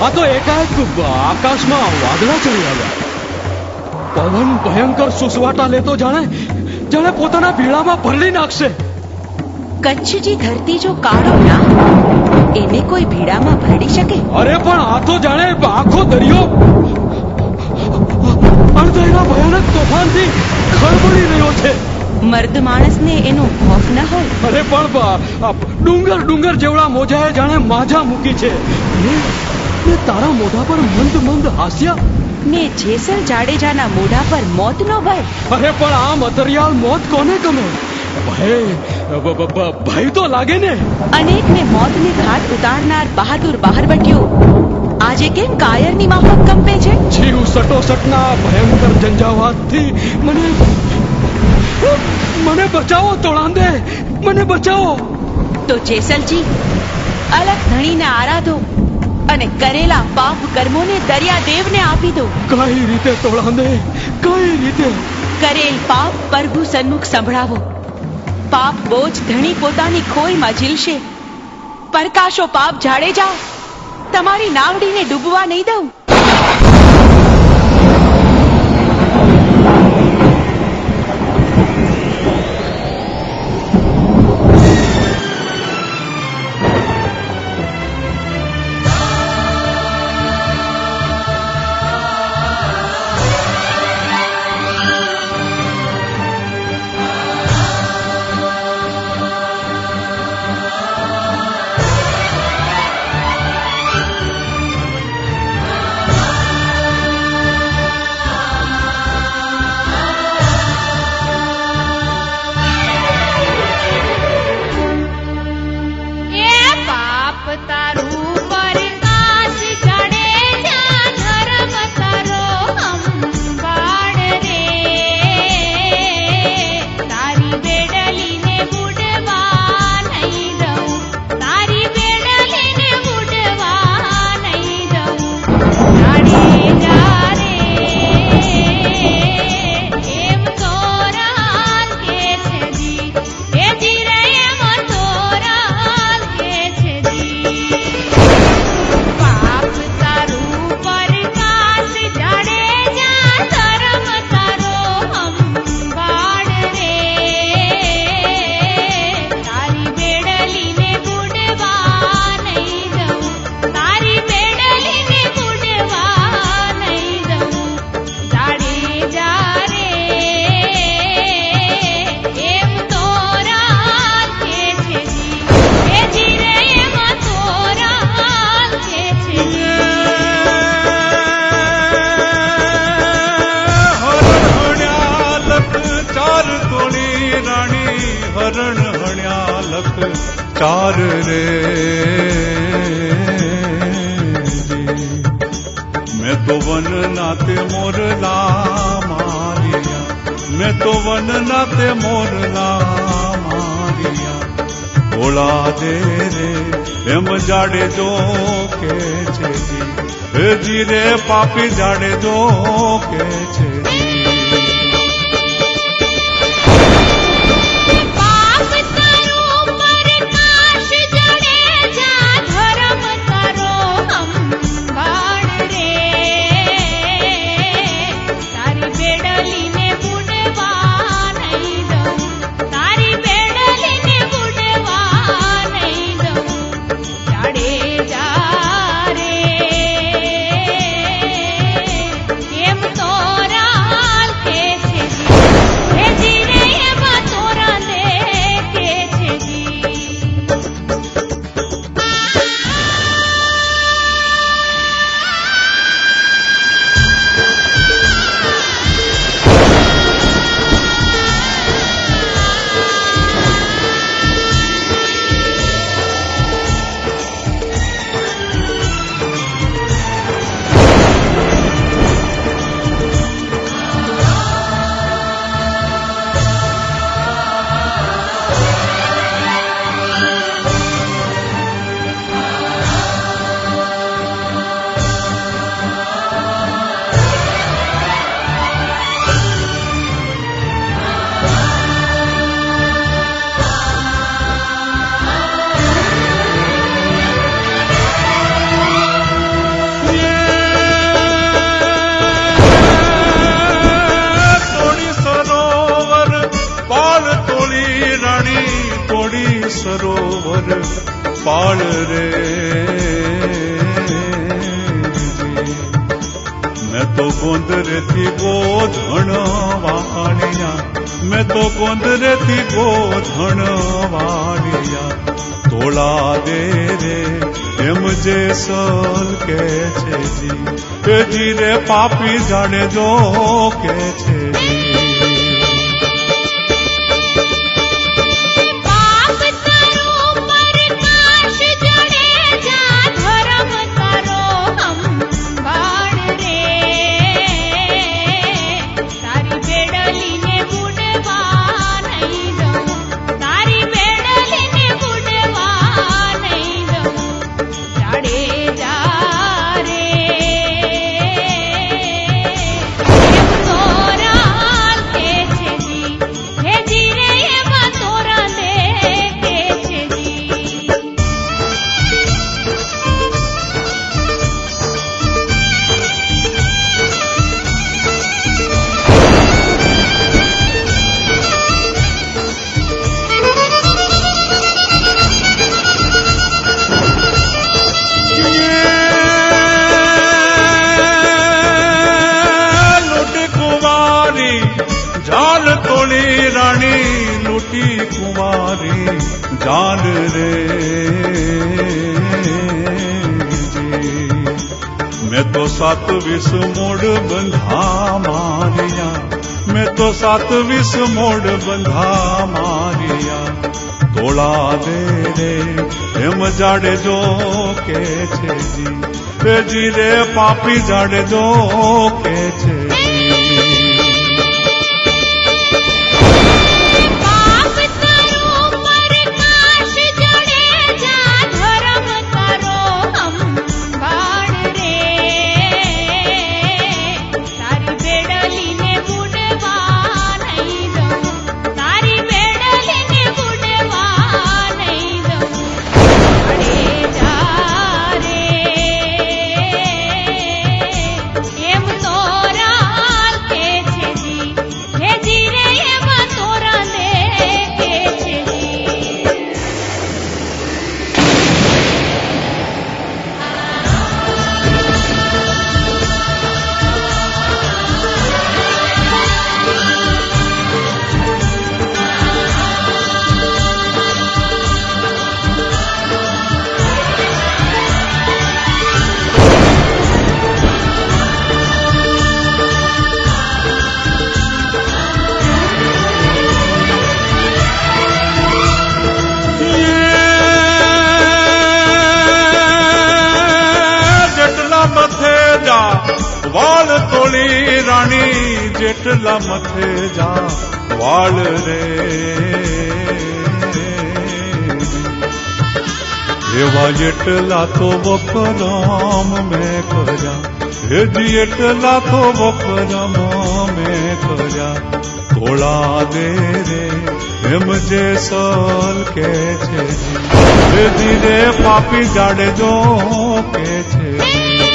આ તો એકાએક આકાશમાં વાદળા ચડી આવ્યા. પવન ભયંકર સુસવાટા લેતો જાણે પોતાના ભીડામાં ભરલી નાખશે. કચ્છજી ધરતી જો કાળો ના એને કોઈ ભીડામાં ભરડી શકે? અરે પણ આ તો જાણે આખો દરિયો અણધાર્યા ભયાનક તોફાનથી ખળબળી રહ્યો છે. મર્દ માણસને એનો ખોફ ન હોય? અરે પણ ડુંગર જેવડા મોજાએ જાણે માજા મૂકી છે. ને તારા મોઢા પર મંદ હાસ્ય, ને જેસલ જાડેજાના મોઢા પર મોતનો ભય. અરે પણ આ મતરિયાલ મોત કોને ગમે? ભય તો લાગે ને. અનેકને મોતને ઘાટ ઉતારનાર બહાદુર બહારવટીઓ આજે કેમ કાયરની માફક કંપે છે? જીવ સટોસટના ભયંકર ઝંઝાવાતથી મને બચાવો તોળાંદે, મને બચાવો. તો જેસલજી અલગ ધણીને આરાધો અને કરેલા પાપ કર્મોને દરિયાદેવને આપી દો. કઈ રીતે તોળાંદે, કઈ રીતે? કરેલ પાપ પ્રભુ સન્મુખ સંભળાવો. પાપ બોજ ધણી પોતાની ખોઈમાં ઝીલશે. પરકાશો પાપ જાડેજા, તમારી નાવડીને ડૂબવા નહીં દઉં. चार रे मैं तो वन नाते मोरला मारिया, मैं तो वन नाते मोरला मारिया. भोला दे रे एम जाड़े जो के छे जी, हे जी रे पापी जाड़े जो के छे जी. એમ તો રાલ पर पाल रे। मैं तो गोंदरे थी गोधन वालिया, मैं तो गोंदरे थी गोधन वालिया, तोड़ा दे रे एम जे सल के छे जी रे पापी जाने जो के छे जी। रानी लूटी कुमारी जान रे जी। मैं तो 27 मोड़ बंधा मारिया, मैं तो 27 मोड़ बंधा मारिया, तोड़ा दे रे एम जाड़े जो के छे जी रे पापी जाड़े जो के छे। वाल तोली रानी जेटला मथे जा वाल रे। एवा जेटला तो बकराम में करया, हे जी एटला तो बकराम में करया, तोड़ा दे रे एम जे सल के छे जी रे पापी जाड़े जो के छे।